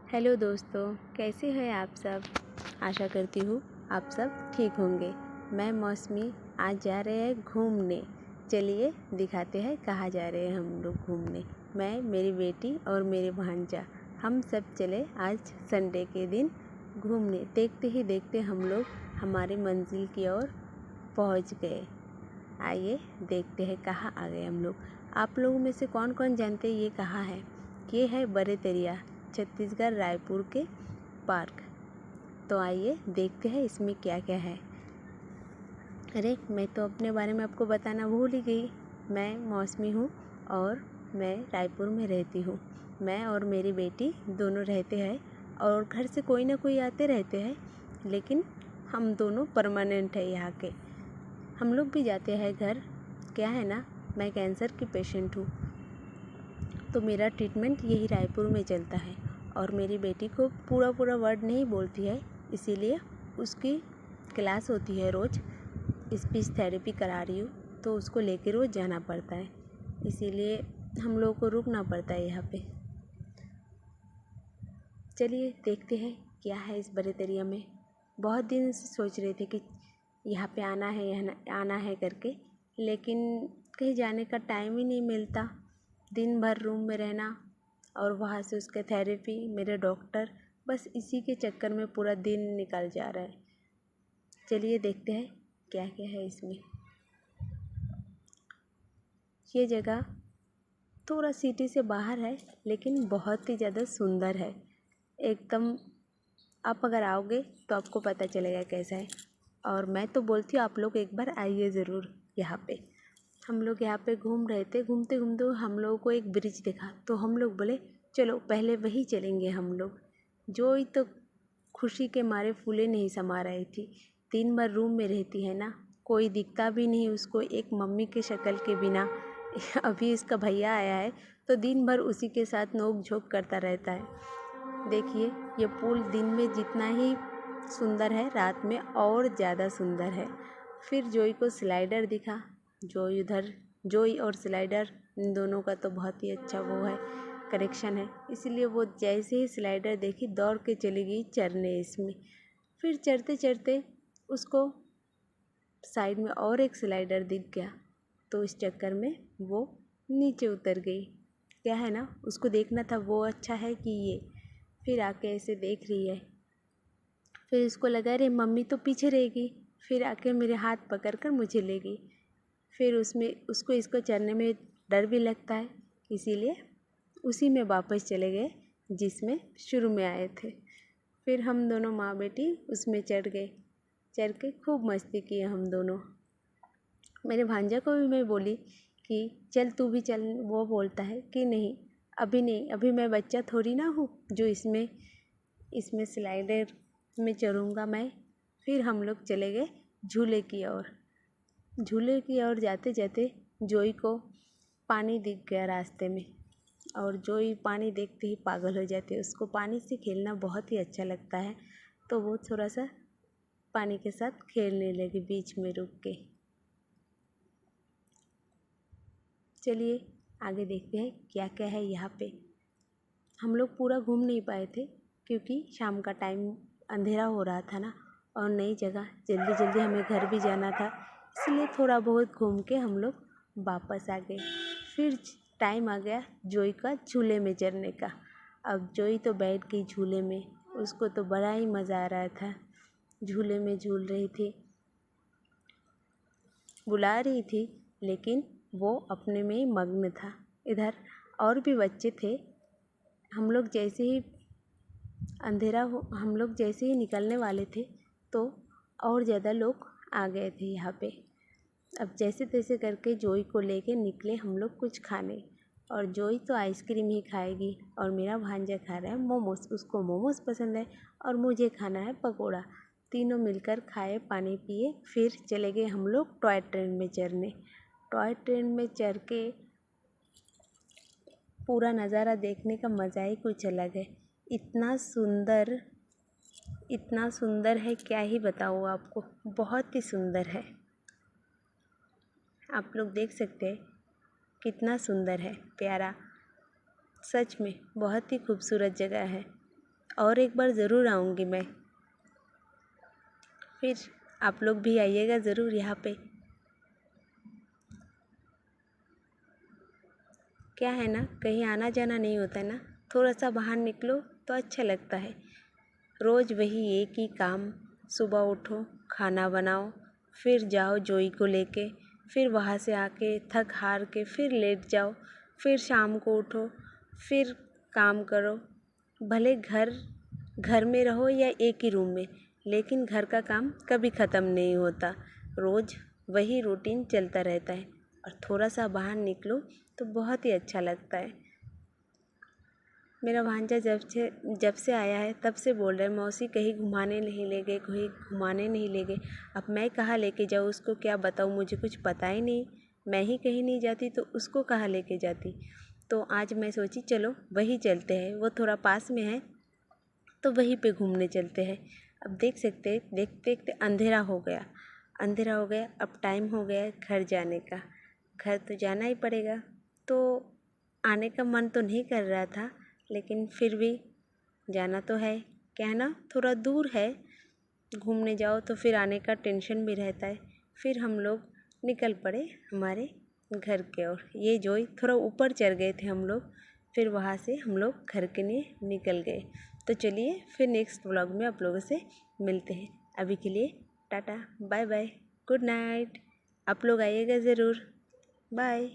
Hello दोस्तों, कैसे हैं आप सब। आशा करती हूँ आप सब ठीक होंगे। मैं मौसमी आज जा रहे हैं घूमने। चलिए दिखाते हैं कहाँ जा रहे हैं हम लोग घूमने। मैं, मेरी बेटी और मेरे भांजा, हम सब चले आज संडे के दिन घूमने। देखते ही देखते हम लोग हमारी मंजिल की ओर पहुँच गए। आइए देखते हैं कहाँ आ गए हम लोग। आप लोगों में से कौन कौन जानते हैं ये कहाँ है। ये है बड़े दरिया, छत्तीसगढ़, रायपुर के पार्क। तो आइए देखते हैं इसमें क्या क्या है। अरे मैं तो अपने बारे में आपको बताना भूल ही गई। मैं मौसमी हूँ और मैं रायपुर में रहती हूँ। मैं और मेरी बेटी दोनों रहते हैं और घर से कोई ना कोई आते रहते हैं, लेकिन हम दोनों परमानेंट है यहाँ के। हम लोग भी जाते हैं घर। क्या है ना, मैं कैंसर की पेशेंट हूँ, तो मेरा ट्रीटमेंट यही रायपुर में चलता है। और मेरी बेटी को पूरा वर्ड नहीं बोलती है, इसीलिए उसकी क्लास होती है रोज़। स्पीच थेरेपी करा रही हूँ, तो उसको लेके रोज़ जाना पड़ता है, इसीलिए हम लोगों को रुकना पड़ता है यहाँ पे। चलिए देखते हैं क्या है इस बड़े दरिया में। बहुत दिन से सोच रहे थे कि यहाँ पे आना है, यहाँ आना है करके, लेकिन कहीं जाने का टाइम ही नहीं मिलता। दिन भर रूम में रहना और वहाँ से उसके थेरेपी, मेरे डॉक्टर, बस इसी के चक्कर में पूरा दिन निकल जा रहा है। चलिए देखते हैं क्या क्या है इसमें। ये जगह थोड़ा सिटी से बाहर है, लेकिन बहुत ही ज़्यादा सुंदर है एकदम। आप अगर आओगे तो आपको पता चलेगा कैसा है। और मैं तो बोलती हूँ आप लोग एक बार आइए ज़रूर यहाँ पे। हम लोग यहाँ पे घूम रहे थे, घूमते घूमते हम लोगों को एक ब्रिज दिखा, तो हम लोग बोले चलो पहले वही चलेंगे हम लोग। जो ही तो खुशी के मारे फूले नहीं समा रही थी। दिन भर रूम में रहती है ना, कोई दिखता भी नहीं उसको एक मम्मी के शक्ल के बिना। अभी इसका भैया आया है तो दिन भर उसी के साथ नोक झोंक करता रहता है। देखिए ये पुल दिन में जितना ही सुंदर है, रात में और ज़्यादा सुंदर है। फिर जोई को स्लाइडर दिखा। जोई और स्लाइडर, इन दोनों का तो बहुत ही अच्छा वो है, कनेक्शन है। इसीलिए वो जैसे ही स्लाइडर देखी दौड़ के चली गई चढ़ने इसमें। फिर चढ़ते चढ़ते उसको साइड में और एक स्लाइडर दिख गया, तो इस चक्कर में वो नीचे उतर गई। क्या है ना, उसको देखना था वो अच्छा है कि ये। फिर आके ऐसे देख रही है। फिर इसको लगा अरे मम्मी तो पीछे रहेगी, फिर आके मेरे हाथ पकड़कर मुझे ले गई। फिर उसको इसको चढ़ने में डर भी लगता है, इसीलिए उसी में वापस चले गए जिसमें शुरू में आए थे। फिर हम दोनों माँ बेटी उसमें चढ़ गए। चढ़ के खूब मस्ती किए हम दोनों। मेरे भांजा को भी मैं बोली कि चल तू भी चल, वो बोलता है कि नहीं अभी नहीं, अभी मैं बच्चा थोड़ी ना हूँ जो इसमें स्लाइडर में चढ़ूँगा मैं। फिर हम लोग चले गए झूले की ओर। झूले की ओर जाते जाते जोई को पानी दिख गया रास्ते में, और जोई पानी देखते ही पागल हो जाती है। उसको पानी से खेलना बहुत ही अच्छा लगता है, तो वो थोड़ा सा पानी के साथ खेलने लगी बीच में रुक के। चलिए आगे देखते हैं क्या क्या है यहाँ पे। हम लोग पूरा घूम नहीं पाए थे क्योंकि शाम का टाइम अंधेरा हो रहा था ना, और नई जगह जल्दी जल्दी हमें घर भी जाना था, इसलिए थोड़ा बहुत घूम के हम लोग वापस आ गए। फिर टाइम आ गया जोई का झूले में चढ़ने का। अब जोई तो बैठ गई झूले में, उसको तो बड़ा ही मज़ा आ रहा था। झूले में झूल रही थी, बुला रही थी, लेकिन वो अपने में ही मग्न था। इधर और भी बच्चे थे। हम लोग जैसे ही हम लोग जैसे ही निकलने वाले थे तो और ज़्यादा लोग आ गए थे यहाँ पे। अब जैसे तैसे करके जोई को लेके निकले हम लोग कुछ खाने, और जोई तो आइसक्रीम ही खाएगी और मेरा भांजा खा रहा है मोमोज। उसको मोमोज पसंद है और मुझे खाना है पकोड़ा। तीनों मिलकर खाए, पानी पिए, फिर चले गए हम लोग टॉय ट्रेन में चढ़ने। टॉय ट्रेन में चढ़ के पूरा नज़ारा देखने का मज़ा ही कुछ अलग है। इतना सुंदर है, क्या ही बताऊँ आपको, बहुत ही सुंदर है। आप लोग देख सकते हैं कितना सुंदर है, प्यारा। सच में बहुत ही खूबसूरत जगह है। और एक बार ज़रूर आऊँगी मैं। फिर आप लोग भी आइएगा ज़रूर यहाँ पे। क्या है ना, कहीं आना जाना नहीं होता है ना, थोड़ा सा बाहर निकलो तो अच्छा लगता है। रोज़ वही एक ही काम, सुबह उठो, खाना बनाओ, फिर जाओ जोई को लेके, फिर वहाँ से आके थक हार के फिर लेट जाओ, फिर शाम को उठो, फिर काम करो। भले घर घर में रहो या एक ही रूम में, लेकिन घर का काम कभी ख़त्म नहीं होता। रोज़ वही रूटीन चलता रहता है और थोड़ा सा बाहर निकलो तो बहुत ही अच्छा लगता है। मेरा भांजा जब से आया है तब से बोल रहा है, मौसी कहीं घुमाने नहीं ले गए, कहीं घुमाने नहीं ले गए। अब मैं कहाँ लेके जाऊँ उसको, क्या बताऊँ, मुझे कुछ पता ही नहीं। मैं ही कहीं नहीं जाती तो उसको कहाँ लेके जाती। तो आज मैं सोची चलो वही चलते हैं, वो थोड़ा पास में है तो वहीं पे घूमने चलते हैं। अब देख सकते हैं, देखते देखते अंधेरा हो गया। अंधेरा हो गया, अब टाइम हो गया घर जाने का। घर तो जाना ही पड़ेगा। तो आने का मन तो नहीं कर रहा था, लेकिन फिर भी जाना तो है। क्या है ना, थोड़ा दूर है, घूमने जाओ तो फिर आने का टेंशन भी रहता है। फिर हम लोग निकल पड़े हमारे घर के ओर। ये जोई थोड़ा ऊपर चढ़ गए थे हम लोग, फिर वहाँ से हम लोग घर के लिए निकल गए। तो चलिए फिर नेक्स्ट व्लॉग में आप लोगों से मिलते हैं। अभी के लिए tata, bye bye, good night. आप लोग आइएगा ज़रूर। बाय।